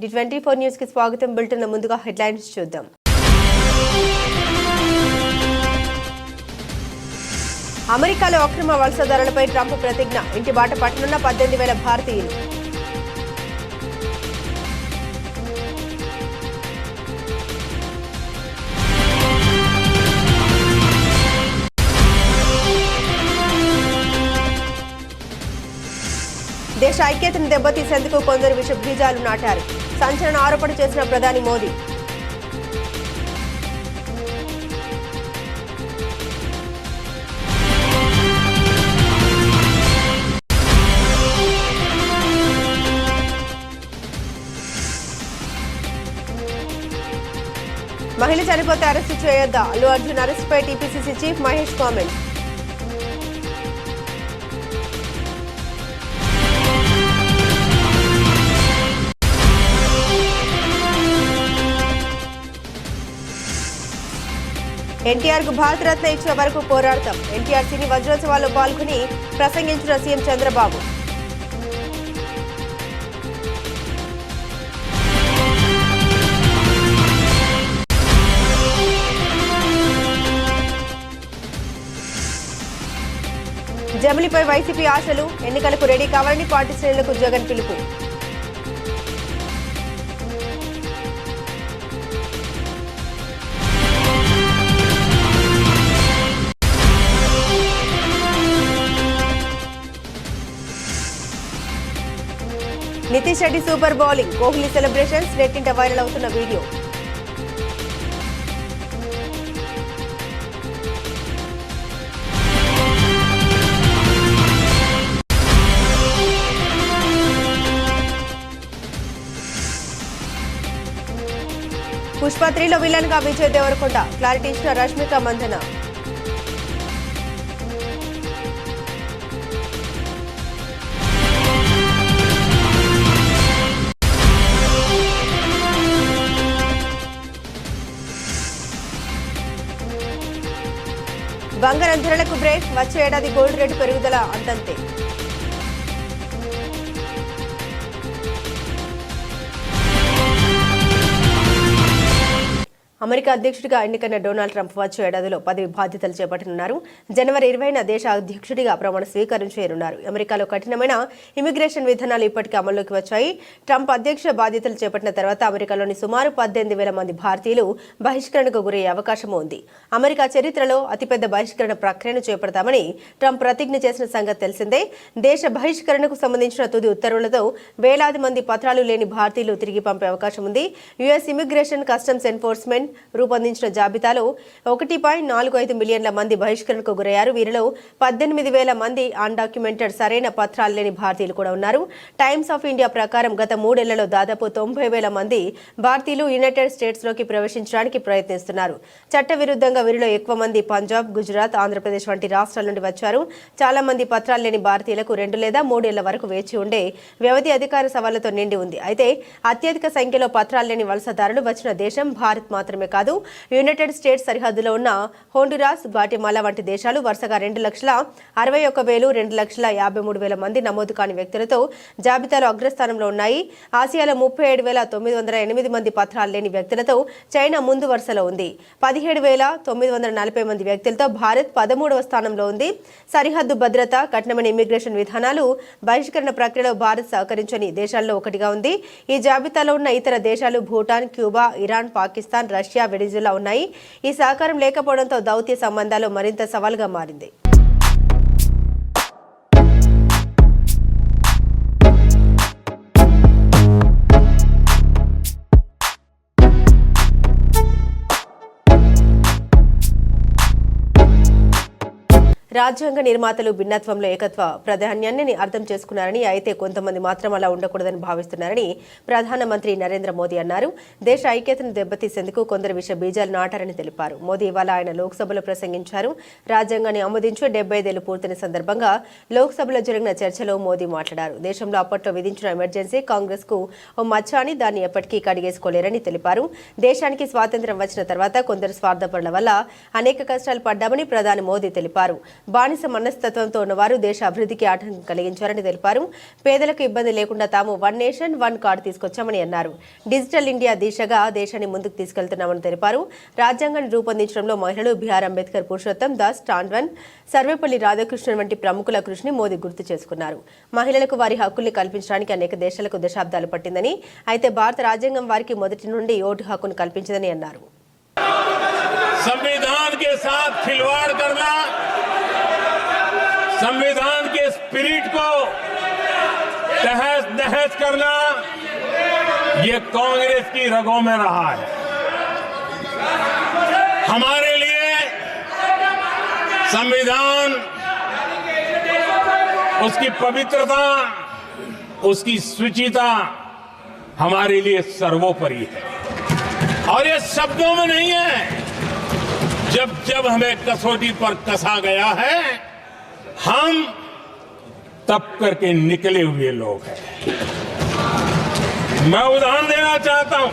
డి24 news కి స్వాగతం. Bulletin ముందుగా హెడ్లైన్స్ చూద్దాం. అమెరికాలో అక్రమ వలసదారులపై ట్రంప్ ప్రతిజ్ఞ. ఇంటి బాట పట్టనున్న 18,000 భారతీయులు. దేశ ఐక్యతను దెబ్బతీసేందుకు కొందరు విష బీజాలు నాటారు. సంచలన ఆరోపణ చేసిన ప్రధాని మోదీ. మహిళ చనిపోతే అరెస్టు చేయొద్దా? అల్లు అర్జున్ అరెస్టుపై TPCC chief Mahesh comment. NTR కు భారతరత్న ఇచ్చే వరకు పోరాడతాం. ఎన్టీఆర్ సినీ వజ్రోత్సవాల్లో పాల్గొని ప్రసంగించిన సీఎం చంద్రబాబు. జమిలిపై వైసీపీ ఆశలు. ఎన్నికలకు రెడీ కావాలని పార్టీ శ్రేణులకు జగన్ పిలుపు. Nitish Reddy super bowling. Kohli celebrations నెట్టింట వైరల్ అవుతున్న వీడియో. పుష్ప 3లో విలన్ గా విజయ్ దేవరకొండ. క్లారిటీ ఇచ్చిన రష్మిక మందన. బంగారం ధరలకు బ్రేక్. వచ్చే ఏడాది గోల్డ్ రేటు పెరుగుదల అంతంతే. అమెరికా అధ్యక్షుడిగా ఎన్నికైన డొనాల్డ్ ట్రంప్ వచ్చే ఏడాదిలో పదవి బాధ్యతలు చేపట్టనున్నారు. జనవరి 20న దేశ అధ్యక్షుడిగా ప్రమాణ స్వీకారం చేయనున్నారు. అమెరికాలో కఠినమైన ఇమిగ్రేషన్ విధానాలు ఇప్పటికే అమల్లోకి వచ్చాయి. ట్రంప్ అధ్యక్ష బాధ్యతలు చేపట్టిన తర్వాత అమెరికాలోని సుమారు 18,000 మంది భారతీయులు బహిష్కరణకు గురయ్యే అవకాశం ఉంది. అమెరికా చరిత్రలో అతిపెద్ద బహిష్కరణ ప్రక్రియను చేపడతామని ట్రంప్ ప్రతిజ్ఞ చేసిన సంగతి తెలిసిందే. దేశ బహిష్కరణకు సంబంధించిన తుది ఉత్తర్వులతో వేలాది మంది పత్రాలు లేని భారతీయులు తిరిగి పంపే అవకాశం ఉంది. యుఎస్ ఇమిగ్రేషన్ కస్టమ్స్ ఎన్ఫోర్స్మెంట్ రూపొందించిన జాబితాలో 1.45 మిలియన్ల మంది బహిష్కరణకు గురయ్యారు. వీరిలో 18,000 మంది అన్డాక్యుమెంటెడ్ సరైన పత్రాలు లేని భారతీయులు కూడా ఉన్నారు. టైమ్స్ ఆఫ్ ఇండియా ప్రకారం గత 3 ఏళ్లలో దాదాపు 90,000 మంది భారతీయులు యునైటెడ్ స్టేట్స్ లోకి ప్రవేశించడానికి ప్రయత్నిస్తున్నారు. చట్టవిరుద్ధంగా వీరిలో ఎక్కువ మంది పంజాబ్, గుజరాత్, ఆంధ్రప్రదేశ్ వంటి రాష్ట్రాల నుండి వచ్చారు. చాలా మంది పత్రాలు లేని భారతీయులకు 2 లేదా 3 ఏళ్ల వరకు వేచి ఉండే వ్యవధి అధికార సవాళ్లతో నిండి ఉంది. అయితే అత్యధిక సంఖ్యలో పత్రాలు లేని వలసదారులు వచ్చిన దేశం భారత్ మాత్రమే కాదు. యునైటెడ్ స్టేట్స్ సరిహద్దులో ఉన్న హోండురాస్, గ్వాటెమాలా వంటి దేశాలు వరుసగా 2,61,000, 2,53,000 మంది నమోదు కాని వ్యక్తులతో జాబితాలో అగ్రస్థానంలో ఉన్నాయి. ఆసియాలో 37,908 మంది పత్రాలు లేని వ్యక్తులతో చైనా ముందు వరుసలో ఉంది. 17,940 మంది వ్యక్తులతో భారత్ 13వ స్థానంలో ఉంది. సరిహద్దు భద్రత, కఠినమైన ఇమిగ్రేషన్ విధానాలు బహిష్కరణ ప్రక్రియలో భారత్ సహకరించని దేశాల్లో ఒకటిగా ఉంది. ఈ జాబితాలో ఉన్న ఇతర దేశాలు Bhutan, Cuba, Iran, Pakistan, Russia, Venezuela ఉన్నాయి. ఈ సహకారం లేకపోవడంతో దౌత్య సంబంధాలు మరింత సవాలుగా మారింది. రాజ్యాంగ నిర్మాతలు భిన్నత్వంలో ఏకత్వ ప్రాధాన్యాన్ని అర్థం చేసుకున్నారని, అయితే కొంతమంది మాత్రం అలా ఉండకూడదని భావిస్తున్నారని ప్రధానమంత్రి నరేంద్ర మోదీ అన్నారు. దేశ ఐక్యతను దెబ్బతీసేందుకు కొందరు విష బీజాలు నాటారని తెలిపారు. మోదీ ఇవాళ ఆయన లోక్సభలో ప్రసంగించారు. రాజ్యాంగాన్ని ఆమోదించి 75 ఏళ్లు పూర్తయిన సందర్భంగా లోక్సభలో జరిగిన చర్చలో మోదీ మాట్లాడారు. దేశంలో అప్పట్లో విధించిన ఎమర్జెన్సీ కాంగ్రెస్ కు ఓ మచ్చ అని, దాన్ని ఎప్పటికీ కడిగేసుకోలేరని తెలిపారు. దేశానికి స్వాతంత్ర్యం వచ్చిన తర్వాత కొందరు స్వార్థపరుల వల్ల అనేక కష్టాలు పడ్డామని ప్రధాని మోదీ తెలిపారు. బానిస మనస్తత్వంతో ఉన్నవారు దేశ అభివృద్ధికి ఆటంకం కలిగించారని తెలిపారు. పేదలకు ఇబ్బంది లేకుండా తాము వన్ నేషన్ వన్ కార్డు తీసుకొచ్చామని అన్నారు. డిజిటల్ ఇండియా దిశగా దేశాన్ని ముందుకు తీసుకెళ్తున్నామని తెలిపారు. రాజ్యాంగాన్ని రూపొందించడంలో మహిళలు బిఆర్ అంబేద్కర్, పురుషోత్తం దాస్, టాండ్వన్, సర్వేపల్లి రాధాకృష్ణన్ వంటి ప్రముఖుల కృషిని మోదీ గుర్తు చేసుకున్నారు. మహిళలకు వారి హక్కుల్ని కల్పించడానికి అనేక దేశాలకు దశాబ్దాలు పట్టిందని, అయితే భారత రాజ్యాంగం వారికి మొదటి నుండి ఓటు హక్కును కల్పించిందని అన్నారు. संविधान के साथ खिलवाड़ करना, संविधान के स्पिरिट को तहस नहस करना, ये कांग्रेस की रगों में रहा है. हमारे लिए संविधान, उसकी पवित्रता, उसकी शुचिता हमारे लिए सर्वोपरि है. और ये शब्दों में नहीं है. जब जब हमें कसौटी पर कसा गया है, हम तप करके निकले हुए लोग हैं. मैं उदाहरण देना चाहता हूं.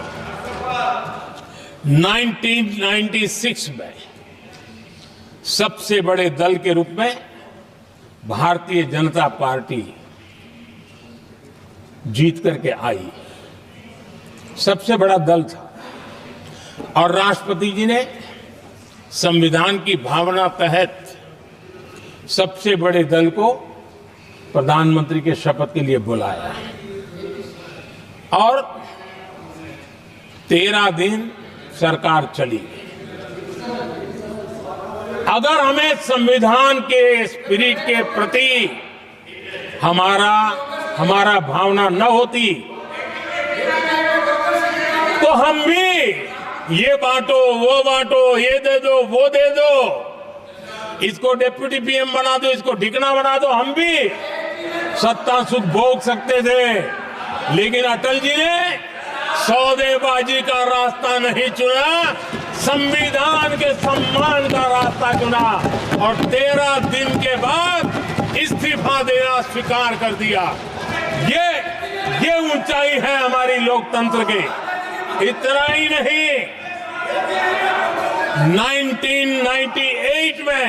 1996 में सबसे बड़े दल के रूप में भारतीय जनता पार्टी जीत करके आई. सबसे बड़ा दल था और राष्ट्रपति जी ने संविधान की भावना तहत सबसे बड़े दल को प्रधानमंत्री के शपथ के लिए बुलाया और 13 दिन सरकार चली. अगर हमें संविधान के स्पिरिट के प्रति हमारा भावना न होती तो हम भी ये बांटो, वो बांटो, ये दे दो, वो दे दो, इसको डिप्टी पीएम बना दो, इसको ढिकना बना दो, हम भी सत्ता सुख भोग सकते थे. लेकिन अटल जी ने सौदेबाजी का रास्ता नहीं चुना, संविधान के सम्मान का रास्ता चुना और 13 दिन के बाद इस्तीफा देना स्वीकार कर दिया. ये ऊंचाई है हमारी लोकतंत्र की. इतना ही नहीं, 1998 में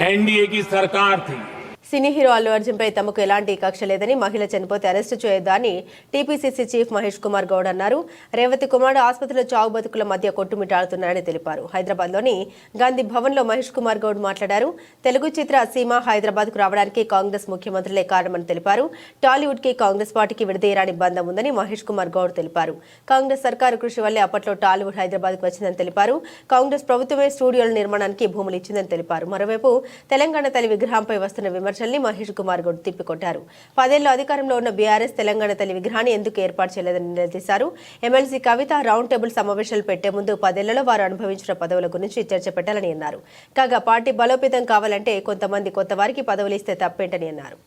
एनडीए की सरकार थी. సినీ హీరో అల్లు అర్జున్ పై తమకు ఎలాంటి కక్ష లేదని, మహిళ చనిపోతే అరెస్టు చేయొద్దని టీపీసీసీ చీఫ్ మహేష్ కుమార్ గౌడ్ అన్నారు. రేవతి కుమార్ ఆసుపత్రిలో చావు బతుకుల మధ్య కొట్టుమిట్టాడుతున్నారని తెలిపారు. హైదరాబాద్లోని గాంధీ భవన్లో మహేష్ కుమార్ గౌడ్ మాట్లాడారు. తెలుగు చిత్ర సీమ హైదరాబాద్కు రావడానికి కాంగ్రెస్ ముఖ్యమంత్రులే కారణమని తెలిపారు. టాలీవుడ్ కి కాంగ్రెస్ పార్టీకి విడదీయరాని బంధం ఉందని మహేష్ కుమార్ గౌడ్ తెలిపారు. కాంగ్రెస్ సర్కారు కృషి వల్లే అప్పట్లో టాలీవుడ్ హైదరాబాద్కు వచ్చిందని తెలిపారు. కాంగ్రెస్ ప్రభుత్వమే స్టూడియోల నిర్మాణానికి భూములు ఇచ్చిందని తెలిపారు. మరోవైపు తెలంగాణ తల్లి విగ్రహంపై వస్తున్న విమర్శ మహేష్ కుమార్ గౌడ్ తిప్పికొట్టారు. 10 ఏళ్ల అధికారంలో ఉన్న బీఆర్ఎస్ తెలంగాణ తల్లి విగ్రహాన్ని ఎందుకు ఏర్పాటు చేయలేదని నిలదీశారు. ఎమ్మెల్సీ కవిత రౌండ్ టేబుల్ సమావేశాలు పెట్టే ముందు 10 ఏళ్లలో వారు అనుభవించిన పదవుల గురించి చర్చ పెట్టాలని అన్నారు. కాగా పార్టీ బలోపేతం కావాలంటే కొంతమంది కొత్త వారికి పదవులు ఇస్తే తప్పేంటని అన్నారు.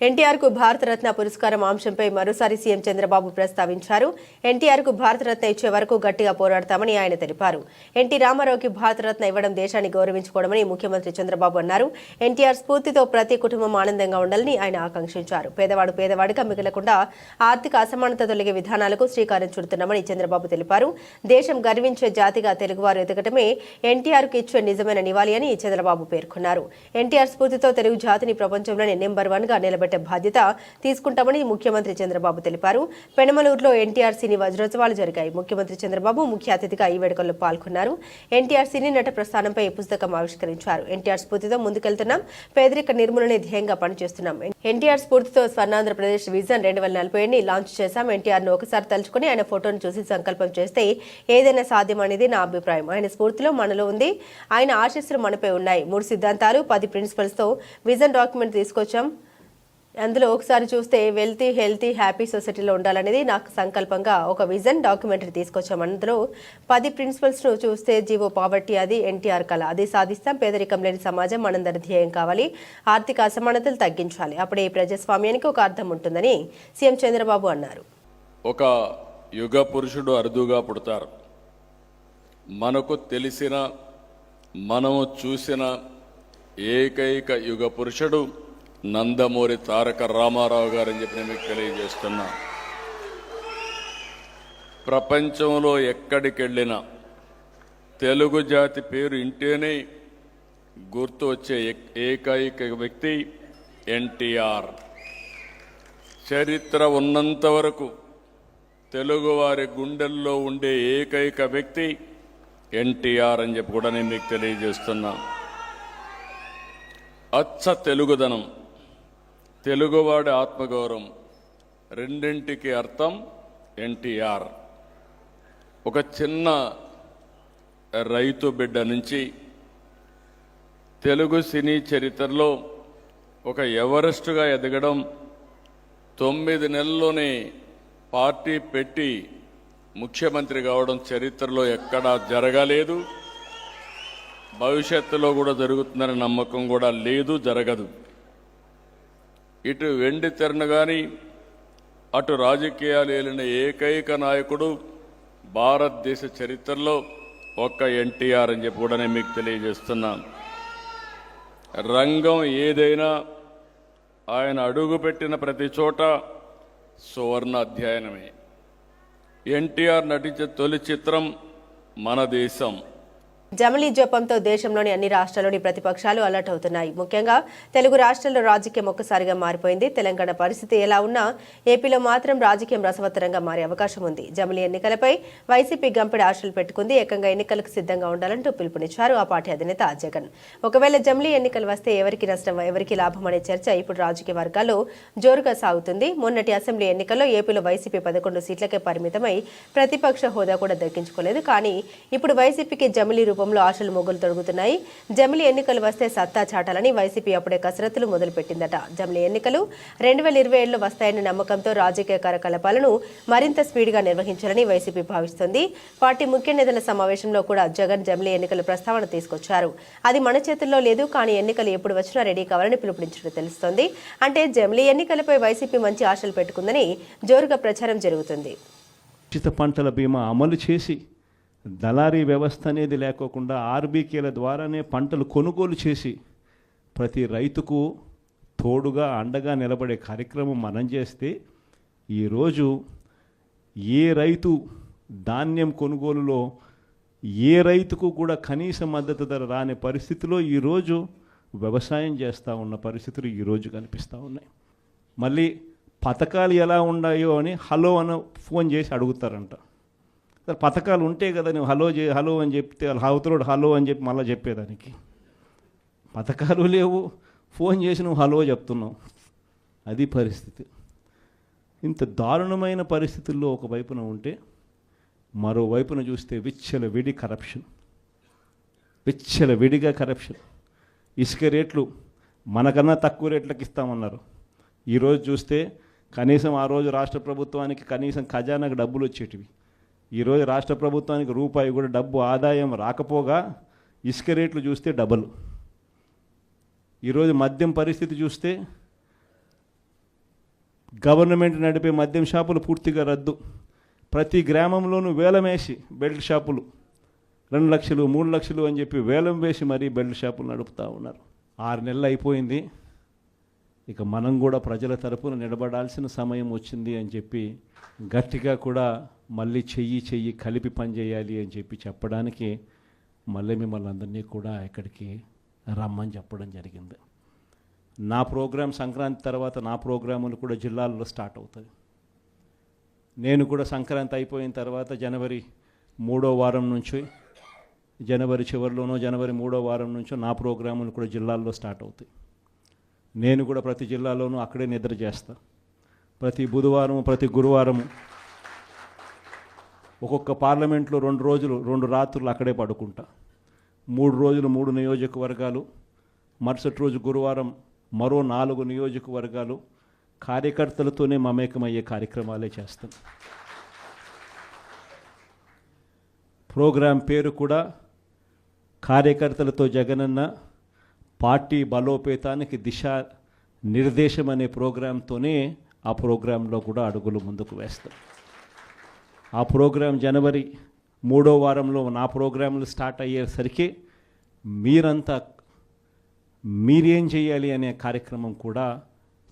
ఎన్టీఆర్ కు భారతరత్న పురస్కారం అంశంపై మరోసారి సీఎం చంద్రబాబు ప్రస్తావించారు. ఎన్టీఆర్ కు భారతరత్న ఇచ్చే వరకు గట్టిగా పోరాడతామని ఆయన తెలిపారు. ఎన్టీ రామారావుకి భారతరత్న ఇవ్వడం దేశాన్ని గౌరవించుకోవడమని ముఖ్యమంత్రి చంద్రబాబు అన్నారు. ఎన్టీఆర్ స్ఫూర్తితో ప్రతి కుటుంబం ఆనందంగా ఉండాలని ఆయన ఆకాంక్షించారు. పేదవాడు పేదవాడిగా మిగలకుండా ఆర్థిక అసమానత తొలగే విధానాలకు శ్రీకారం చుడుతున్నామని చంద్రబాబు తెలిపారు. దేశం గర్వించే జాతిగా తెలుగువారు ఎదగటమే ఎన్టీఆర్ కు ఇచ్చే నిజమైన నివాళి అని చంద్రబాబు పేర్కొన్నారు. ఎన్టీఆర్ స్ఫూర్తితో తెలుగు జాతిని ప్రపంచంలోనే నెంబర్ 1 గా నిలబెట్టే బాధ్యత తీసుకుంటామని ముఖ్యమంత్రి చంద్రబాబు తెలిపారు. పెనమలూరులో ఎన్టీఆర్ సినీ వజ్రోత్సవాలు జరిగాయి. ముఖ్యమంత్రి చంద్రబాబు ముఖ్య అతిథిగా ఈ వేడుకల్లో పాల్గొన్నారు. ఎన్టీఆర్ సినీ నట ప్రస్థానంపై పుస్తకం ఆవిష్కరించారు. ఎన్టీఆర్ స్ఫూర్తితో ముందుకెళ్తున్నాం, పేదరిక నిర్మూలనే ధ్యేయంగా పనిచేస్తున్నాం. ఎన్టీఆర్ స్ఫూర్తితో స్వర్ణాంధ్రప్రదేశ్ విజన్ 2040 లాంచ్ చేశాం. ఎన్టీఆర్ను ఒకసారి తలుచుకుని ఆయన ఫోటోను చూసి సంకల్పం చేస్తే ఏదైనా సాధ్యం అనేది నా అభిప్రాయం. ఆయన స్ఫూర్తిలో మనలో ఉంది, ఆయన ఆశీస్సులు మనపై ఉన్నాయి. 3 సిద్ధాంతాలు 10 ప్రిన్సిపల్స్తో విజన్ డాక్యుమెంట్ తీసుకొచ్చాం. అందులో ఒకసారి చూస్తే వెల్తీ, హెల్తీ, హ్యాపీ సొసైటీలో ఉండాలనేది నాకు సంకల్పంగా ఒక విజన్ డాక్యుమెంటరీ తీసుకొచ్చాం. అందులో 10 ప్రిన్సిపల్స్ను చూస్తే జీవో పావర్టీ, అది ఎన్టీఆర్ కళ, అది సాధిస్తాం. పేదరికం లేని సమాజం మనందరి ధ్యేయం కావాలి. ఆర్థిక అసమానతలు తగ్గించాలి. అప్పుడే ఈ ప్రజాస్వామ్యానికి ఒక అర్థం ఉంటుందని సీఎం చంద్రబాబు అన్నారు. ఒక యుగ పురుషుడు అరుదుగా పుడతారు. మనకు తెలిసిన, మనము చూసిన ఏకైక యుగ పురుషుడు నందమూరి తారక రామారావు గారని చెప్పి నేను మీకు తెలియజేస్తున్నా. ప్రపంచంలో ఎక్కడికి వెళ్ళినా తెలుగు జాతి పేరు ఇంటేనే గుర్తు వచ్చే ఏకైక వ్యక్తి ఎన్టీఆర్. చరిత్ర ఉన్నంత వరకు తెలుగువారి గుండెల్లో ఉండే ఏకైక వ్యక్తి ఎన్టీఆర్ అని చెప్పి కూడా నేను మీకు తెలియజేస్తున్నా. అచ్చ తెలుగుదనం, తెలుగువాడి ఆత్మగౌరవం రెండింటికి అర్థం ఎన్టీఆర్. ఒక చిన్న రైతు బిడ్డ నుంచి తెలుగు సినీ చరిత్రలో ఒక ఎవరెస్ట్గా ఎదగడం, 9 నెలల్లోనే పార్టీ పెట్టి ముఖ్యమంత్రి కావడం చరిత్రలో ఎక్కడా జరగలేదు. భవిష్యత్తులో కూడా జరుగుతుందనే నమ్మకం కూడా లేదు, జరగదు. ఇటు వెండి తెరను కానీ అటు రాజకీయాలు ఏలిన ఏకైక నాయకుడు భారతదేశ చరిత్రలో ఒక్క ఎన్టీఆర్ అని చెప్పి కూడా నేను మీకు తెలియజేస్తున్నాను. రంగం ఏదైనా ఆయన అడుగుపెట్టిన ప్రతి చోట సువర్ణ అధ్యయనమే. ఎన్టీఆర్ నటించే తొలి చిత్రం మన దేశం. జమిలీ జపంతో దేశంలోని అన్ని రాష్ట్రాల్లోని ప్రతిపక్షాలు అలర్ట్ అవుతున్నాయి. ముఖ్యంగా తెలుగు రాష్ట్రాల్లో రాజకీయం ఒక్కసారిగా మారిపోయింది. తెలంగాణ పరిస్థితి ఎలా ఉన్నా ఏపీలో మాత్రం రాజకీయం రసవత్తరంగా మారే అవకాశం ఉంది. జమిలీ ఎన్నికలపై వైసీపీ గంపెడి ఆశలు పెట్టుకుంది. ఏకంగా ఎన్నికలకు సిద్ధంగా ఉండాలంటూ పిలుపునిచ్చారు ఆ పార్టీ అధినేత జగన్. ఒకవేళ జమిలీ ఎన్నికలు వస్తే ఎవరికి నష్టం, ఎవరికి లాభం అనే చర్చ ఇప్పుడు రాజకీయ వర్గాల్లో జోరుగా సాగుతుంది. మొన్నటి అసెంబ్లీ ఎన్నికల్లో ఏపీలో వైసీపీ 11 సీట్లకే పరిమితమై ప్రతిపక్ష హోదా కూడా దక్కించుకోలేదు. కానీ ఇప్పుడు వైసీపీకి జమిలీ రూపంలో ఆశలు మొగ్గులు తొడుగుతున్నాయి. జమిలీ ఎన్నికలు వస్తే సత్తా చాటాలని వైసీపీ అప్పుడే కసరత్తులు మొదలుపెట్టిందట. జమిలీ ఎన్నికలు 2027లో వస్తాయన్న నమ్మకంతో రాజకీయ కార్యకలాపాలను మరింత స్పీడ్గా నిర్వహించాలని వైసీపీ భావిస్తోంది. పార్టీ ముఖ్య నేతల సమావేశంలో కూడా జగన్ జమిలీ ఎన్నికల ప్రస్తావన తీసుకొచ్చారు. అది మన చేతుల్లో లేదు, కానీ ఎన్నికలు ఎప్పుడు వచ్చినా రెడీ కావాలని పిలుపునిచ్చినట్టు తెలుస్తోంది. అంటే జమిలీ ఎన్నికలపై వైసీపీ మంచి ఆశలు పెట్టుకుందని జోరుగా ప్రచారం జరుగుతుంది. ఉచిత పంటల బీమా అమలు చేసి దళారీ వ్యవస్థ అనేది లేకోకుండా ఆర్బీకేల ద్వారానే పంటలు కొనుగోలు చేసి ప్రతి రైతుకు తోడుగా అండగా నిలబడే కార్యక్రమం మనం చేస్తే ఈరోజు ఏ రైతు ధాన్యం కొనుగోలులో ఏ రైతుకు కూడా కనీస మద్దతు ధర రాని పరిస్థితిలో ఈరోజు వ్యవసాయం చేస్తూ ఉన్న పరిస్థితులు ఈరోజు కనిపిస్తూ ఉన్నాయి. మళ్ళీ పథకాలు ఎలా ఉన్నాయో అని హలో అని ఫోన్ చేసి అడుగుతారంట. పథకాలు ఉంటే కదా నువ్వు హలో అని చెప్తే అవతలోడు హలో అని చెప్పి మళ్ళీ చెప్పేదానికి. పథకాలు లేవు, ఫోన్ చేసి నువ్వు హలో చెప్తున్నావు. అది పరిస్థితి. ఇంత దారుణమైన పరిస్థితుల్లో ఒకవైపున ఉంటే మరోవైపున చూస్తే విడిగా కరప్షన్. ఇసుక రేట్లు మనకన్నా తక్కువ రేట్లకు ఇస్తామన్నారు. ఈరోజు చూస్తే కనీసం ఆ రోజు రాష్ట్ర ప్రభుత్వానికి కనీసం ఖజానాకు డబ్బులు వచ్చేటివి. ఈరోజు రాష్ట్ర ప్రభుత్వానికి రూపాయి కూడా డబ్బు ఆదాయం రాకపోగా ఇసుక రేట్లు చూస్తే డబల్. ఈరోజు మద్యం పరిస్థితి చూస్తే గవర్నమెంట్ నడిపే మద్యం షాపులు పూర్తిగా రద్దు. ప్రతి గ్రామంలోనూ వేలం వేసి బెల్ట్ షాపులు 2 లక్షలు 3 లక్షలు అని చెప్పి వేలం వేసి మరీ బెల్ట్ షాపులు నడుపుతూ ఉన్నారు. 6 నెలలు అయిపోయింది. ఇక మనం కూడా ప్రజల తరపున నిలబడాల్సిన సమయం వచ్చింది అని చెప్పి గట్టిగా కూడా మళ్ళీ చెయ్యి కలిపి పనిచేయాలి అని చెప్పి చెప్పడానికి మళ్ళీ మిమ్మల్ని అందరినీ కూడా ఇక్కడికి రమ్మని చెప్పడం జరిగింది. నా ప్రోగ్రాం సంక్రాంతి తర్వాత నా ప్రోగ్రాములు కూడా జిల్లాల్లో స్టార్ట్ అవుతాయి. నేను కూడా సంక్రాంతి అయిపోయిన తర్వాత జనవరి 3వ వారం నుంచి జనవరి చివరిలోనో జనవరి 3వ వారం నుంచో నా ప్రోగ్రాములు కూడా జిల్లాల్లో స్టార్ట్ అవుతాయి. నేను కూడా ప్రతి జిల్లాలోనూ అక్కడే నిద్ర చేస్తా. ప్రతి బుధవారం ప్రతి గురువారం ఒక్కొక్క పార్లమెంట్లో 2 రోజులు 2 రాత్రులు అక్కడే పడుకుంటా. 3 రోజులు 3 నియోజకవర్గాలు, మరుసటి రోజు గురువారం మరో 4 నియోజకవర్గాలు కార్యకర్తలతోనే మమేకమయ్యే కార్యక్రమాలే చేస్తాం. ప్రోగ్రాం పేరు కూడా కార్యకర్తలతో జగనన్న పార్టీ బలోపేతానికి దిశ నిర్దేశం అనే ప్రోగ్రాంతోనే ఆ ప్రోగ్రాంలో కూడా అడుగులు ముందుకు వేస్తాం. ఆ ప్రోగ్రాం జనవరి 3వ వారంలో నా ప్రోగ్రాంలు స్టార్ట్ అయ్యేసరికి మీరేం చేయాలి అనే కార్యక్రమం కూడా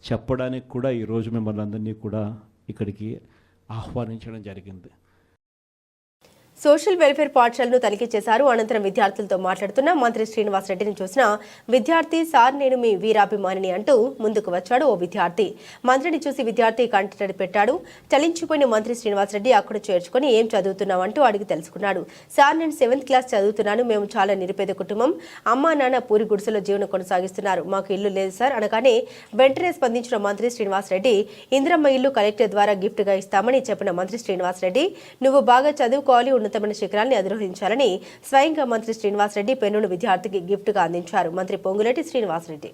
చెప్పడానికి కూడా ఈరోజు మిమ్మల్ని అందరినీ కూడా ఇక్కడికి ఆహ్వానించడం జరిగింది. సోషల్ వెల్ఫేర్ పాఠశాలను తనిఖీ చేశారు. అనంతరం విద్యార్థులతో మాట్లాడుతున్న మంత్రి శ్రీనివాస్ రెడ్డిని చూసిన విద్యార్థి సార్ నేను మీ వీరాభిమానిని అంటూ ముందుకు వచ్చాడు ఓ విద్యార్థి. మంత్రిని చూసి విద్యార్థి కంటతడి పెట్టాడు. చలించిపోయిన మంత్రి శ్రీనివాస్ రెడ్డి అక్కడ చేర్చుకుని ఏం చదువుతున్నావు అంటూ అడిగి తెలుసుకున్నాడు. సార్ నేను 7th క్లాస్ చదువుతున్నాను. మేము చాలా నిరుపేద కుటుంబం. అమ్మా నాన్న పూరి గుడిసెలో జీవనం కొనసాగిస్తున్నారు. మాకు ఇల్లు లేదు సార్ అనగానే వెంటనే స్పందించిన మంత్రి శ్రీనివాస్ రెడ్డి ఇందిరమ్మ ఇల్లు కలెక్టర్ ద్వారా గిఫ్ట్ గా ఇస్తామని చెప్పిన మంత్రి శ్రీనివాస్ రెడ్డి నువ్వు బాగా చదువుకోవాలి, ఉన్నతమైన శిఖరాన్ని అధిరోహించాలని స్వయంగా మంత్రి శ్రీనివాస్ రెడ్డి పెన్నును విద్యార్థికి గిఫ్ట్ గా అందించారు. మంత్రి పొంగులేటి శ్రీనివాస్ రెడ్డి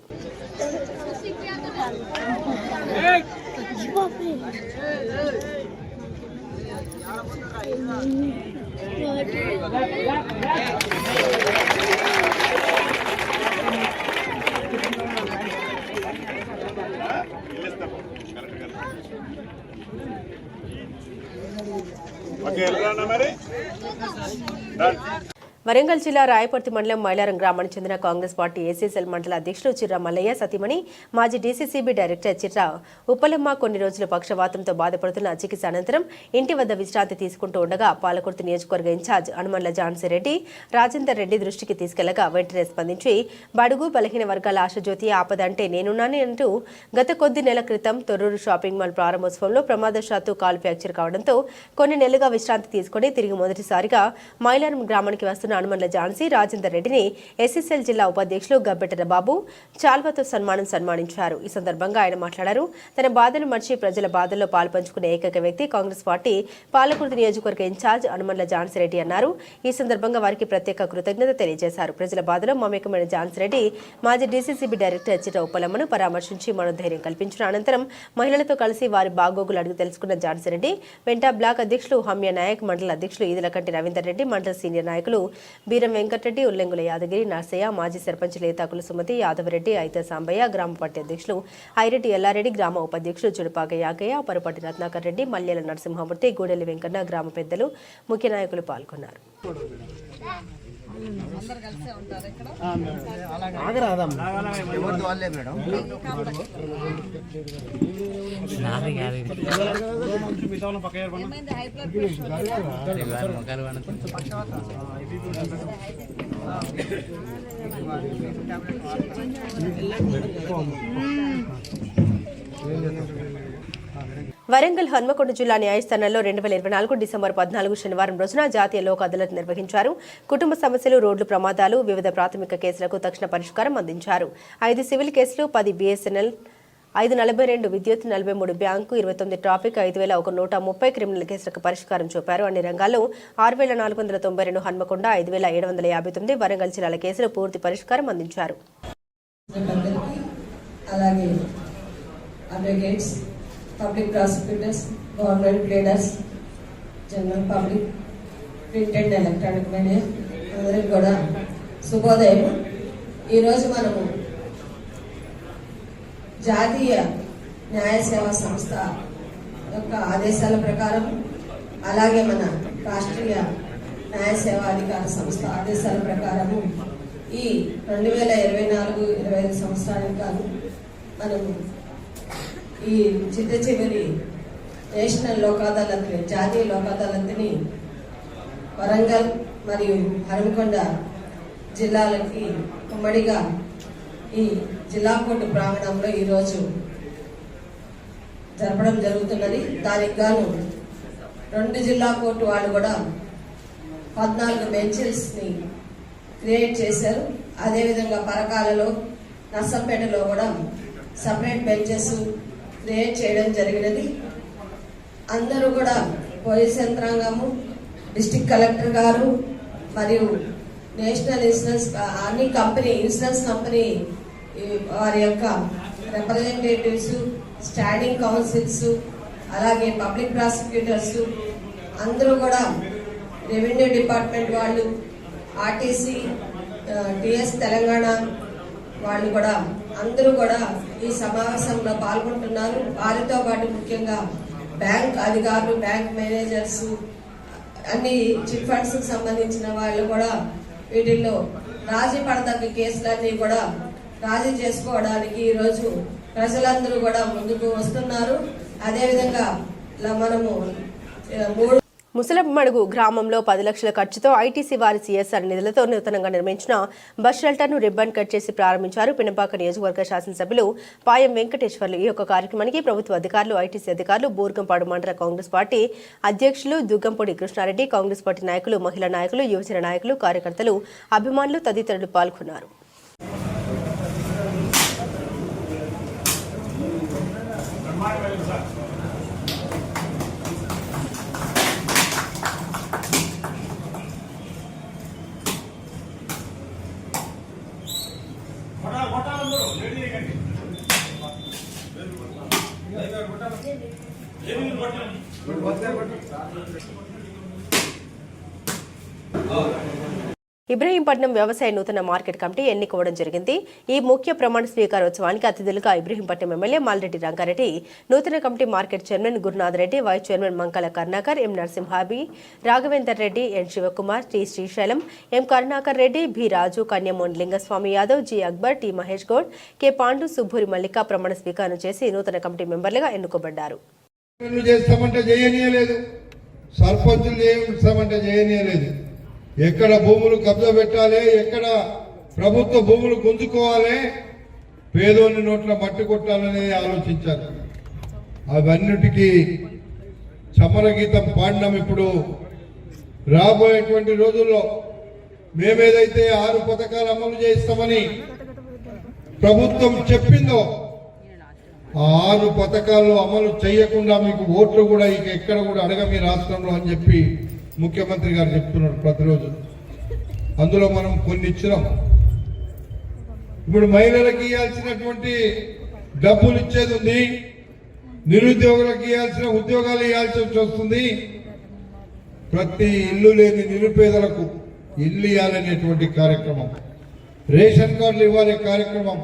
వరంగల్ జిల్లా రాయపర్తి మండలం మైలారం గ్రామానికి చెందిన కాంగ్రెస్ పార్టీ ఏసీసీఎల్ మండల అధ్యక్షుడు చిర్రా మల్లయ్య సతీమణి మాజీ డీసీసీబీ డైరెక్టర్ చిర్రా ఉప్పలమ్మ కొన్ని రోజులు పక్షవాతంతో బాధపడుతున్న చికిత్స అనంతరం ఇంటి వద్ద విశ్రాంతి తీసుకుంటూ ఉండగా పాలకుర్తి నియోజకవర్గ ఇన్ఛార్జ్ అనుమన్ల ఝాన్సీరెడ్డి రాజేందర్ రెడ్డి దృష్టికి తీసుకెళ్లగా వెంటనే స్పందించి బడుగు బలహీన వర్గాల ఆశజ్యోతి ఆపదంటే నేనున్నాను అంటూ గత కొద్ది నెలల క్రితం తొర్రూరు షాపింగ్ మాల్ ప్రారంభోత్సవంలో ప్రమాదశాత్తు కాలు ఫ్రాక్చర్ కావడంతో కొన్ని నెలలుగా విశ్రాంతి తీసుకుని తిరిగి మొదటిసారిగా మైలారం గ్రామానికి వస్తున్న అనుమన్ల ఝాన్సీ రాజేందర్ రెడ్డిని ఎస్ఎస్ఎల్ జిల్లా ఉపాధ్యక్షులు గబ్బెటర బాబు చాల్వతో సన్మానించారు. ఈ సందర్భంగా ఆయన మాట్లాడారు. తన బాధను మర్చి ప్రజల బాధల్లో పాల్పంచుకునే ఏకైక వ్యక్తి కాంగ్రెస్ పార్టీ పాలకుర్తి నియోజకవర్గ ఇన్ఛార్జ్ అనుమన్ల ఝాన్సీరెడ్డి అన్నారు. ఈ సందర్భంగా వారికి ప్రత్యేక కృతజ్ఞత తెలియజేశారు. ప్రజల బాధలో మమేకమైన ఝాన్సీరెడ్డి మాజీ డీసీసీబీ డైరెక్టర్ చిర్రా ఉప్పలమ్మను పరామర్శించి మనోధైర్యం కల్పించిన అనంతరం మహిళలతో కలిసి వారి బాగోగులు అడిగి తెలుసుకున్న ఝాన్సీరెడ్డి వెంట బ్లాక్ అధ్యక్షులు హమ్య నాయక్, మండల అధ్యక్షులు ఈదలకంటి రవీందర్ రెడ్డి, మండల సీనియర్ నాయకులు బీరం వెంకటరెడ్డి, ఉల్లెంగుల యాదగిరి, నర్సయ్య, మాజీ సర్పంచ్ లేతాకుల సుమతి, యాదవరెడ్డి, అయితే సాంబయ్య, గ్రామ పార్టీ అధ్యక్షులు ఐరెడ్డి ఎల్లారెడ్డి, గ్రామ ఉపాధ్యక్షులు చుడుపాక యాగయ్య, పరుపటి రత్నాకర్ రెడ్డి, మల్యాల నరసింహమూర్తి, గూడెల్లి వెంకన్న, గ్రామ పెద్దలు, ముఖ్య నాయకులు పాల్గొన్నారు. వరంగల్ హన్మకొండ జిల్లా న్యాయస్థానంలో 2024 డిసెంబర్ 14 శనివారం రోజున జాతీయ లోక్ అదాలత్ నిర్వహించారు. కుటుంబ సమస్యలు, రోడ్లు ప్రమాదాలు, వివిధ ప్రాథమిక కేసులకు తక్షణ పరిష్కారం అందించారు. 5 సివిల్ కేసులు, 10 BSNL, 542 విద్యుత్, 43 బ్యాంకు, 29 ట్రాఫిక్, 5,130 క్రిమినల్ కేసులకు పరిష్కారం చూపారు. అన్ని రంగాల్లో 6,492 హన్మకొండ, 5,759 వరంగల్ జిల్లాల కేసులు పూర్తి పరిష్కారం అందించారు. Public prosecutors, government leaders, general public, print and electronic media అందరికి కూడా శుభోదయం. ఈరోజు మనము జాతీయ న్యాయ సేవా సంస్థ యొక్క ఆదేశాల ప్రకారం, అలాగే మన రాష్ట్రీయ న్యాయ సేవాధికార సంస్థ ఆదేశాల ప్రకారము ఈ 2024-25 సంవత్సరానికి గాను మనము ఈ చివరి నేషనల్ లోక్ అదాలత్, జాతీయ లోక్ అదాలత్ని వరంగల్ మరియు హనుమకొండ జిల్లాలకి ఉమ్మడిగా ఈ జిల్లా కోర్టు ప్రాంగణంలో ఈరోజు జరపడం జరుగుతున్నది. దానికి గాను 2 జిల్లా కోర్టు వాళ్ళు కూడా 14 బెంచెస్ని క్రియేట్ చేశారు. అదేవిధంగా పరకాలలో, నర్సంపేటలో కూడా సపరేట్ బెంచెస్ క్రియేట్ చేయడం జరిగినది. అందరూ కూడా పోలీస్ యంత్రాంగము, డిస్ట్రిక్ట్ కలెక్టర్ గారు మరియు నేషనల్ ఇన్సూరెన్స్ అన్ని ఇన్సూరెన్స్ కంపెనీ వారి యొక్క రిప్రజెంటేటివ్స్, స్టాండింగ్ కౌన్సిల్స్, అలాగే పబ్లిక్ ప్రాసిక్యూటర్స్ అందరూ కూడా, రెవెన్యూ డిపార్ట్మెంట్ వాళ్ళు, ఆర్టీసీ, టిఎస్ తెలంగాణ వాళ్ళు కూడా అందరూ కూడా ఈ సమావేశంలో పాల్గొంటున్నారు. వారితో పాటు ముఖ్యంగా బ్యాంక్ అధికారులు, బ్యాంక్ మేనేజర్స్, అన్ని చిట్ ఫండ్స్ కి సంబంధించిన వాళ్ళు కూడా వీటిల్లో రాజీ పడదగ్గ కేసులన్నీ కూడా రాజీ చేసుకోవడానికి ఈరోజు ప్రజలందరూ కూడా ముందుకు వస్తున్నారు. అదేవిధంగా మనము ముసలమడుగు గ్రామంలో 10 లక్షల ఖర్చుతో ఐటీసీ వారి సీఎస్ఆర్ నిధులతో నూతనంగా నిర్మించిన బస్ షెల్టర్ను రిబ్బన్ కట్ చేసి ప్రారంభించారు పినపాక నియోజకవర్గ శాసనసభ్యులు పాయం వెంకటేశ్వర్లు. ఈ యొక్క కార్యక్రమానికి ప్రభుత్వ అధికారులు, ఐటీసీ అధికారులు, బూర్గంపాడు మండల కాంగ్రెస్ పార్టీ అధ్యక్షులు దుగ్గంపొడి కృష్ణారెడ్డి, కాంగ్రెస్ పార్టీ నాయకులు, మహిళా నాయకులు, యువజన నాయకులు, కార్యకర్తలు, అభిమానులు తదితరులు పాల్గొన్నారు. ఇబ్రహీంపట్నం వ్యవసాయ నూతన మార్కెట్ కమిటీ ఎన్నుకోవడం జరిగింది. ఈ ముఖ్య ప్రమాణ స్వీకారోత్సవానికి అతిథులుగా ఇబ్రహీంపట్నం ఎమ్మెల్యే మాల్రెడ్డి రంగారెడ్డి, నూతన committee market chairman Gurunath Reddy, vice chairman Mankala Karunakar, M నరసింహాబి, Raghavender Reddy, N Shivakumar, T Srisailam, M Karunakar Reddy, B Raju, Kanyamohan Lingaswamy Yadav, G Akbar, T Mahesh Goud, K Pandu, Subburi Mallika ప్రమాణ స్వీకారం చేసి నూతన కమిటీ మెంబర్లుగా ఎన్నుకోబడ్డారు. ఎక్కడ భూములు కబ్జా పెట్టాలి, ఎక్కడ ప్రభుత్వ భూములు గుంజుకోవాలి, పేదోని నోట్ల మట్టి కొట్టాలనేది ఆలోచించారు. అవన్నిటికీ సమరగీతం పాడినాం. ఇప్పుడు రాబోయేటువంటి రోజుల్లో మేమేదైతే 6 పథకాలు అమలు చేస్తామని ప్రభుత్వం చెప్పిందో ఆ 6 పథకాలు అమలు చేయకుండా మీకు ఓట్లు కూడా ఇక ఎక్కడ కూడా అడగ మీ రాష్ట్రంలో అని చెప్పి ముఖ్యమంత్రి గారు చెప్తున్నారు ప్రతిరోజు. అందులో మనం కొన్ని ఇచ్చినాం. ఇప్పుడు మహిళలకు ఇవ్వాల్సినటువంటి డబ్బులు ఇచ్చేది ఉంది, నిరుద్యోగులకు ఇవ్వాల్సిన ఉద్యోగాలు ఇవ్వాల్సి వస్తుంది, ప్రతి ఇల్లు లేని నిరుపేదలకు ఇల్లు ఇవ్వాలనేటువంటి కార్యక్రమం, రేషన్ కార్డులు ఇవ్వాలి కార్యక్రమం,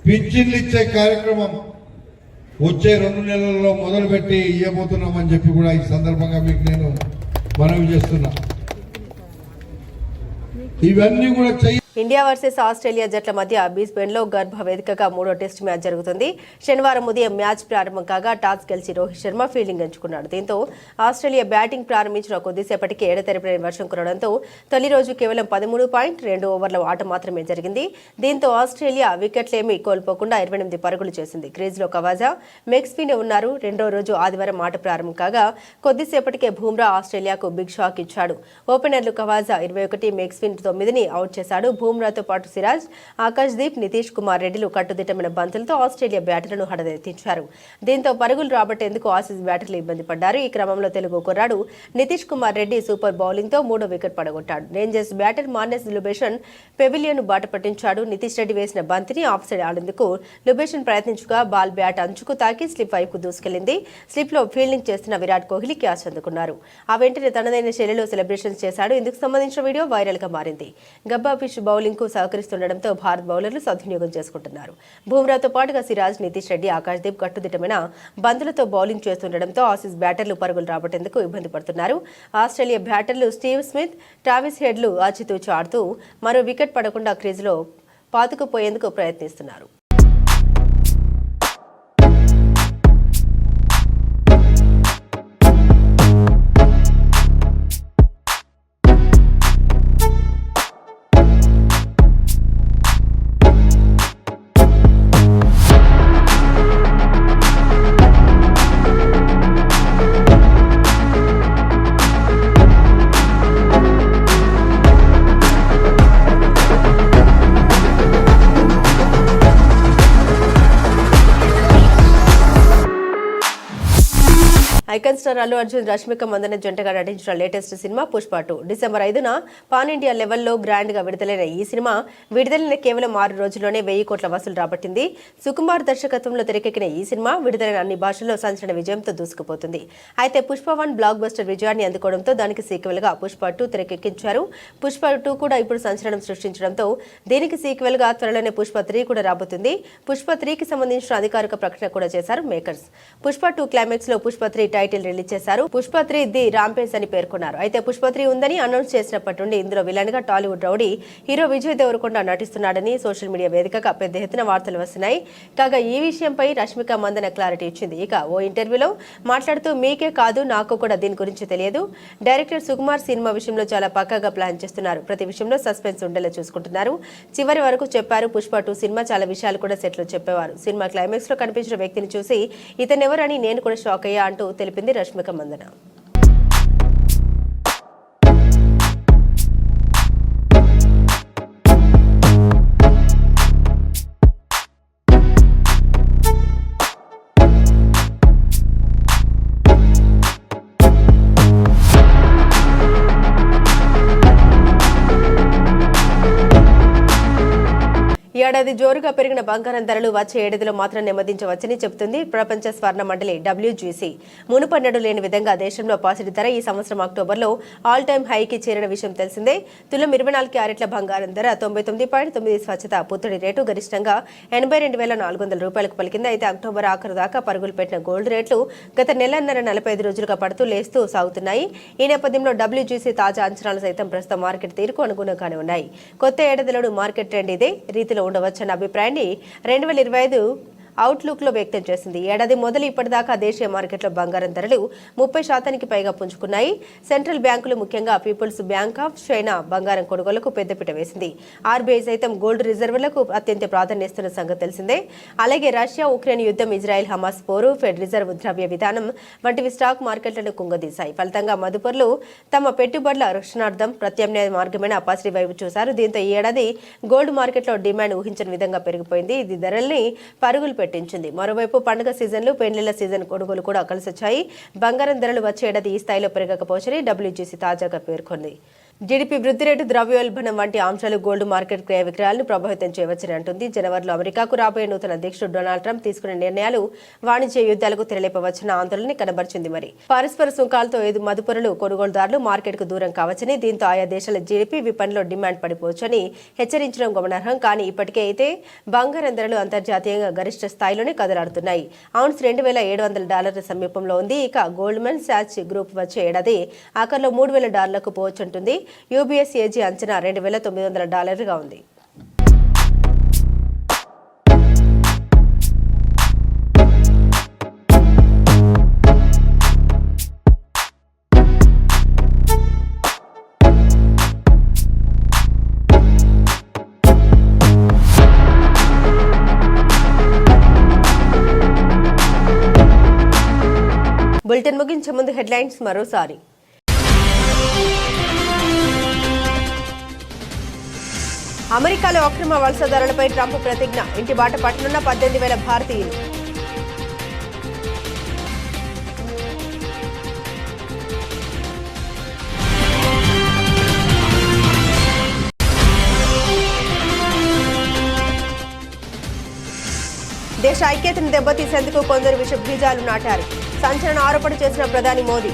పింఛన్లు ఇచ్చే కార్యక్రమం వచ్చే 2 నెలల్లో మొదలుపెట్టి ఇవ్వబోతున్నామని చెప్పి కూడా ఈ సందర్భంగా మీకు నేను మనవి చేస్తున్నా. ఇవన్నీ కూడా ఇండియా వర్సెస్ ఆస్ట్రేలియా జట్ల మధ్య బ్రిస్బేన్లో గర్భ వేదికగా 3వ టెస్ట్ మ్యాచ్ జరుగుతుంది. శనివారం ఉదయం మ్యాచ్ ప్రారంభం కాగా టాస్ గెలిచి రోహిత్ శర్మ ఫీల్డింగ్ ఎంచుకున్నాడు. దీంతో ఆస్ట్రేలియా బ్యాటింగ్ ప్రారంభించిన కొద్దిసేపటికి ఎడతెరిపిన వర్షం కురవడంతో తొలి రోజు కేవలం 13.2 ఓవర్ల ఆట మాత్రమే జరిగింది. దీంతో ఆస్ట్రేలియా వికెట్లేమీ కోల్పోకుండా 28 పరుగులు చేసింది. క్రీజ్లో కవాజా, మెక్స్వీన్ ఉన్నారు. రెండో రోజు ఆదివారం ఆట ప్రారంభం కాగా కొద్దిసేపటికే బుమ్రా ఆస్ట్రేలియాకు బిగ్ షాక్ ఇచ్చాడు. ఓపెనర్లు కవాజా 21, మెక్స్వీన్ 9ని అవుట్ చేశాడు. బుమ్రాతో పాటు సిరాజ్, ఆకాశ్దీప్, నితీష్ కుమార్ రెడ్డిలు కట్టుదిట్టమైన బంతులతో ఆస్ట్రేలియా బ్యాటర్లను హడలెత్తించారు. దీంతో పరుగులు రాబట్టేందుకు ఆసీస్ బ్యాటర్లు ఇబ్బంది పడ్డారు. ఈ క్రమంలో తెలుగు కుర్రాడు నితీష్ కుమార్ రెడ్డి సూపర్ బౌలింగ్తో 3వ వికెట్ పడగొట్టాడు. రేంజర్స్ బ్యాటర్ మార్నెస్ లుబేషన్ పెవిలియన్ బాట పట్టించాడు. నితీష్ రెడ్డి వేసిన బంతిని ఆఫ్ సైడ్ ఆడేందుకు లుబేషన్ ప్రయత్నించగా బాల్ బ్యాట్ అంచుకు తాకి స్లిప్ వైపు దూసుకెళ్లింది. స్లిప్లో ఫీల్డింగ్ చేస్తున్న విరాట్ కోహ్లీ క్యాచ్ అందుకున్నారు. ఆ వెంటనే తనదైన శైలిలో సెలబ్రేషన్స్ చేశాడు. ఇందుకు సంబంధించిన వీడియో వైరల్ గా మారింది. గబ్బా పిచ్ బౌలింగ్ కు సహకరిస్తుండటంతో భారత్ బౌలర్లు సద్వినియోగం చేసుకుంటున్నారు. బుమ్రాతో పాటుగా సిరాజ్, నితీష్ రెడ్డి, ఆకాశ్దీప్ కట్టుదిట్టమైన బంతులతో బౌలింగ్ చేస్తుండటంతో ఆసీస్ బ్యాటర్లు పరుగులు రాబట్టేందుకు ఇబ్బంది పడుతున్నారు. ఆస్ట్రేలియా బ్యాటర్లు స్టీవ్ స్మిత్, ట్రావిస్ హెడ్లు ఆచితూచి ఆడుతూ మరో వికెట్ పడకుండా క్రీజులో పాతుకుపోయేందుకు ప్రయత్నిస్తున్నారు. ఐకాన్ స్టార్ అల్లు అర్జున్, రష్మిక మందన జంటగా నటించిన లేటెస్ట్ సినిమా పుష్ప 2 డిసెంబర్ 5న పాన్ ఇండియా లెవెల్లో గ్రాండ్ గా విడుదలైన ఈ సినిమా విడుదలైన కేవలం 6 రోజుల్లోనే 1000 కోట్ల వసూలు రాబట్టింది. సుకుమార్ దర్శకత్వంలో తెరకెక్కిన ఈ సినిమా విడుదలైన అన్ని భాషల్లో సంచలన విజయంతో దూసుకుపోతుంది. అయితే పుష్ప 1 బ్లాక్ బస్టర్ విజయాన్ని అందుకోవడంతో దానికి సీక్వెల్ గా పుష్ప 2 తెరకెక్కించారు. పుష్ప 2 కూడా ఇప్పుడు సంచలనం సృష్టించడంతో దీనికి సీక్వెల్ గా త్వరలోనే పుష్ప 3 కూడా రాబోతుంది. పుష్ప 3కి సంబంధించిన అధికారిక ప్రకటన కూడా చేశారు మేకర్స్. పుష్ప 2 క్లైమాక్స్ లో పుష్ప 3 టైటిల్ రిలీజ్ చేశారు. పుష్ప3 ది రాంపేజ్ అని పేర్కొన్నారు. అయితే పుష్ప3 ఉందని అనౌన్స్ చేసినప్పటి నుండి ఇందులో విలన్ గా టాలీవుడ్ రౌడీ హీరో విజయ్ దేవరకొండ నటిస్తున్నాడని సోషల్ మీడియా వేదికగా పెద్ద ఎత్తున వార్తలు వస్తున్నాయి. కాగా ఈ విషయంపై రష్మిక మందన క్లారిటీ ఇచ్చింది. ఇక ఓ ఇంటర్వ్యూలో మాట్లాడుతూ మీకే కాదు నాకు కూడా దీని గురించి తెలియదు. డైరెక్టర్ సుకుమార్ సినిమా విషయంలో చాలా పక్కాగా ప్లాన్ చేస్తున్నారు. ప్రతి విషయంలో సస్పెన్స్ ఉండేలా చూసుకుంటున్నారు. చివరి వరకు చెప్పారు. పుష్ప2 సినిమా చాలా విషయాలు కూడా సెట్ లో చెప్పేవారు. సినిమా క్లైమాక్స్ లో కనిపించిన వ్యక్తిని చూసి ఇతనెవరని నేను కూడా షాక్ అయ్యా అంటూ తెలిపింది రష్మిక మందన. ఏడాది జోరుగా పెరిగిన బంగారం ధరలు వచ్చే ఏడాదిలో మాత్రం నెమ్మదించవచ్చని చెబుతుంది ప్రపంచ స్వర్ణ మండలి WGC. మునుపన్నడు లేని విధంగా దేశంలో పాసిటి ధర ఈ సంవత్సరం అక్టోబర్లో ఆల్ టైమ్ హైకి చేరిన విషయం తెలిసిందే. తులం 24 క్యారెట్ల బంగారం ధర 99.9 స్వచ్ఛత పుత్తడి రేటు గరిష్టంగా 82,400 రూపాయలకు పలికింది. అయితే అక్టోబర్ ఆఖరు దాకా పరుగులు పెట్టిన గోల్డ్ రేట్లు గత నెలన్నర 45 రోజులుగా పడుతూ లేస్తూ సాగుతున్నాయి. ఈ నేపథ్యంలో WGC తాజా అంచనాలు సైతం ప్రస్తుత మార్కెట్ తీరుకు అనుగుణంగానే ఉన్నాయి. కొత్త ఏడాదిలోనూ మార్కెట్ ట్రెండ్ ఇదే రీతిలో ఉండవచ్చన్న అభిప్రాయాన్ని 2025 అవుట్లుక్ లో వ్యక్తం చేసింది. ఏడాది మొదలు ఇప్పటిదాకా దేశీయ మార్కెట్లో బంగారం ధరలు 30% పైగా పుంజుకున్నాయి. సెంట్రల్ బ్యాంకులు ముఖ్యంగా పీపుల్స్ బ్యాంక్ ఆఫ్ చైనా బంగారం కొనుగోలుకు పెద్దపీట వేసింది. RBI సైతం గోల్డ్ రిజర్వులకు అత్యంత ప్రాధాన్యమిస్తున్న సంగతి తెలిసిందే. అలాగే రష్యా ఉక్రెయిన్ యుద్ధం, ఇజ్రాయెల్ హమాస్ పోరు, ఫెడ్ రిజర్వ్ ద్రవ్య విధానం వంటివి స్టాక్ మార్కెట్లను కుంగదీశాయి. ఫలితంగా మదుపరులు తమ పెట్టుబడుల రక్షణార్థం ప్రత్యామ్నాయ మార్గమైన పాజిటివ్ వైపు చూశారు. దీంతో ఈ ఏడాది గోల్డ్ మార్కెట్లో డిమాండ్ ఊహించని విధంగా పెరిగిపోయింది. ఇది ధరల్ని పరుగులు పెట్టించింది. మరోవైపు పండుగ సీజన్లు, పెళ్లిళ్ల సీజన్ కొనుగోలు కూడా కలిసొచ్చాయి. బంగారం ధరలు వచ్చే ఏడాది ఈ స్థాయిలో పెరగకపోవచ్చని WGC తాజాగా పేర్కొంది. జీడీపీ వృద్ధి రేటు, ద్రవ్యోల్బణం వంటి అంశాలు గోల్డ్ మార్కెట్ క్రయ విక్రయాలను ప్రభావితం చేయవచ్చని అంటుంది. జనవరిలో అమెరికాకు రాబోయే నూతన అధ్యక్షుడు డొనాల్డ్ ట్రంప్ తీసుకునే నిర్ణయాలు వాణిజ్య యుద్ధాలకు తెరలేపవచ్చన్న ఆందోళనని కనబరిచింది. మరి పరస్పర సుంకాలతో మదుపరులు, కొనుగోలుదారులు మార్కెట్కు దూరం కావచ్చని, దీంతో ఆయా దేశాల జీడీపీ విపణిలో డిమాండ్ పడిపోవచ్చని హెచ్చరించడం గమనార్హం. కానీ ఇప్పటికే అయితే బంగారం ధరలు అంతర్జాతీయంగా గరిష్ట స్థాయిలోనే కదలాడుతున్నాయి. ఔన్స్ $2,700 సమీపంలో ఉంది. ఇక గోల్డ్మన్ సాచ్ గ్రూప్ వచ్చే ఏడాది ఆఖర్లో $3,000 పోవచ్చుంటుంది. UBS ఏజీ అంచనా $2,900గా ఉంది. బులెటిన్ ముగించే ముందు హెడ్లైన్స్ మరోసారి. అమెరికాలో అక్రమ వలసదారులపై ట్రంప్ ప్రతిజ్ఞ, ఇంటి బాట పట్టనున్న 18,000 భారతీయులు. దేశ ఐక్యతను దెబ్బతీసేందుకు కొందరు విష బీజాలు నాటారు, సంచలన ఆరోపణ చేసిన ప్రధాని మోదీ.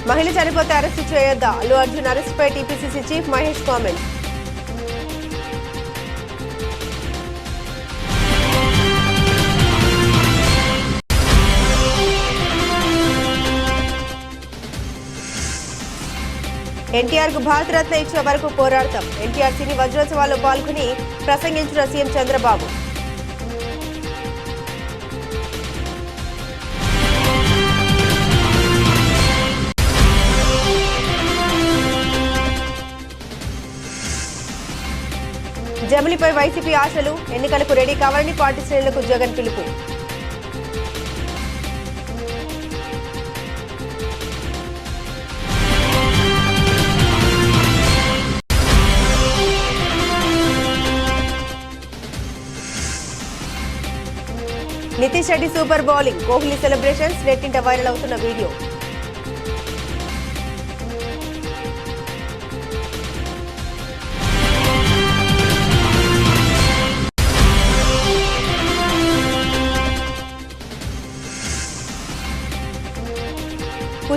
మహిళ చనిపోతే అరెస్టు చేయొద్దా, అల్లు అర్జున్ అరెస్టుపై TPCC chief Mahesh comment. NTR కు భారతరత్న ఇచ్చే వరకు పోరాడతాం, ఎన్టీఆర్ సినీ వజ్రోత్సవాల్లో పాల్గొని ప్రసంగించిన సీఎం చంద్రబాబు. జమిలిపై వైసీపీ ఆశలు, ఎన్నికలకు రెడీ కావాలని పార్టీ శ్రేణులకు జగన్ పిలుపు. Nitish Reddy super bowling, Kohli celebrations, నెట్టింట వైరల్ అవుతున్న వీడియో.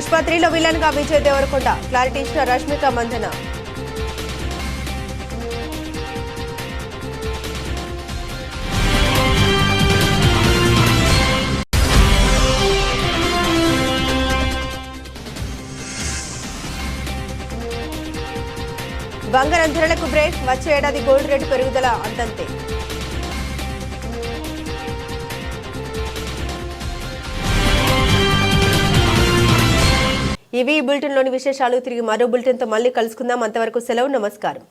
పుష్ప 3లో విలన్ గా విజయ్ దేవరకొండ క్లారిటీ ఇచ్చిన రష్మిక మందన. బంగారం ధరలకు బ్రేక్, వచ్చే ఏడాది గోల్డ్ రేటు పెరుగుదల అంతంతే. ఇవి బులెటిన్లోని విశేషాలు. తిరిగి మరో బులెటిన్తో మళ్ళీ కలుసుకుందాం. అంతవరకు సెలవు, నమస్కారం.